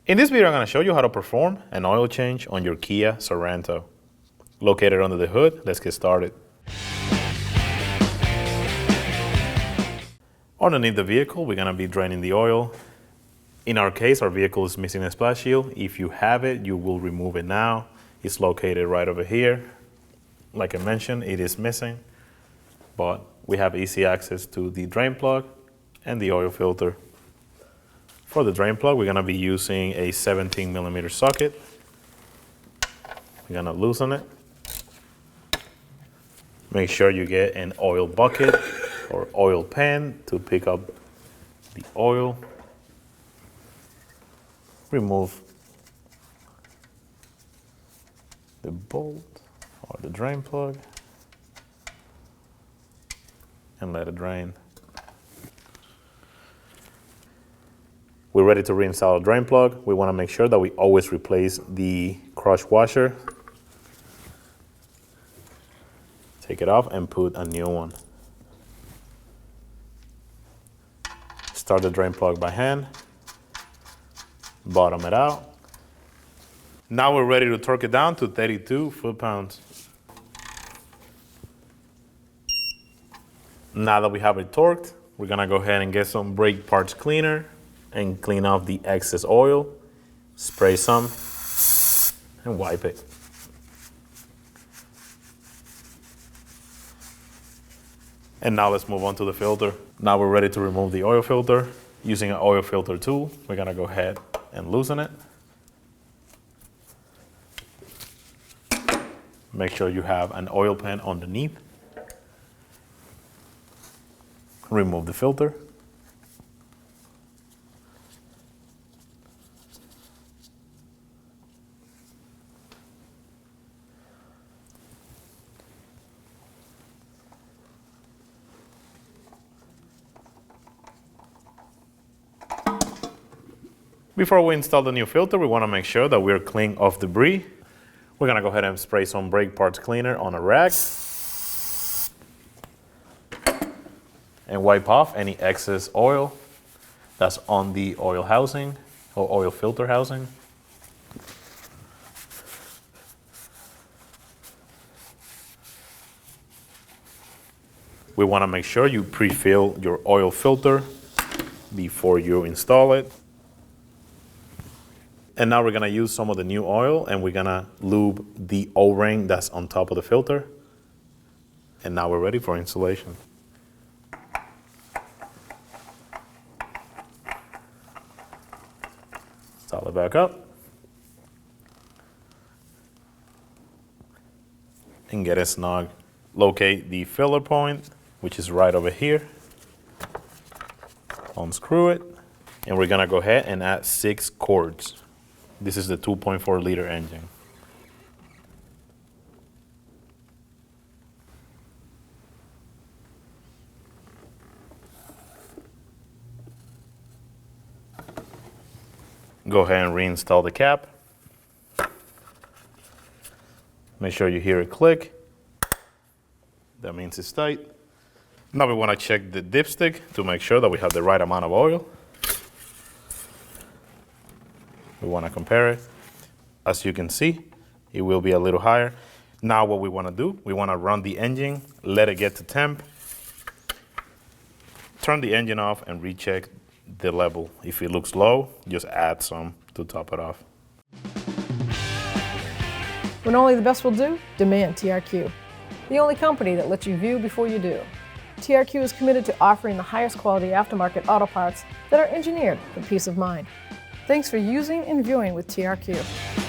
In this video, I'm going to show you how to perform an oil change on your Kia Sorento. Located under the hood, let's get started. Underneath the vehicle, we're going to be draining the oil. In our case, our vehicle is missing a splash shield. If you have it, you will remove it now. It's located right over here. Like I mentioned, it is missing, but we have easy access to the drain plug and the oil filter. For the drain plug, we're going to be using a 17mm socket. We're going to loosen it. Make sure you get an oil bucket or oil pan to pick up the oil. Remove the bolt or the drain plug and let it drain. We're ready to reinstall the drain plug. We want to make sure that we always replace the crush washer. Take it off and put a new one. Start the drain plug by hand. Bottom it out. Now we're ready to torque it down to 32 foot-pounds. Now that we have it torqued, we're gonna go ahead and get some brake parts cleaner and clean off the excess oil. Spray some and wipe it. And now let's move on to the filter. Now we're ready to remove the oil filter. Using an oil filter tool, we're gonna go ahead and loosen it. Make sure you have an oil pan underneath. Remove the filter. Before we install the new filter, we want to make sure that we're clean of debris. We're going to go ahead and spray some brake parts cleaner on a rag and wipe off any excess oil that's on the oil housing or oil filter housing. We want to make sure you pre-fill your oil filter before you install it. And now we're gonna use some of the new oil and we're gonna lube the O-ring that's on top of the filter. And now we're ready for installation. Install it back up. And get it snug. Locate the filler point, which is right over here. Unscrew it. And we're gonna go ahead and add 6 cords. This is the 2.4 liter engine. Go ahead and reinstall the cap. Make sure you hear it click. That means it's tight. Now we want to check the dipstick to make sure that we have the right amount of oil. We want to compare it. As you can see, it will be a little higher. Now what we want to do, we want to run the engine, let it get to temp, turn the engine off and recheck the level. If it looks low, just add some to top it off. When only the best will do, demand TRQ. The only company that lets you view before you do. TRQ is committed to offering the highest quality aftermarket auto parts that are engineered for peace of mind. Thanks for using and viewing with TRQ.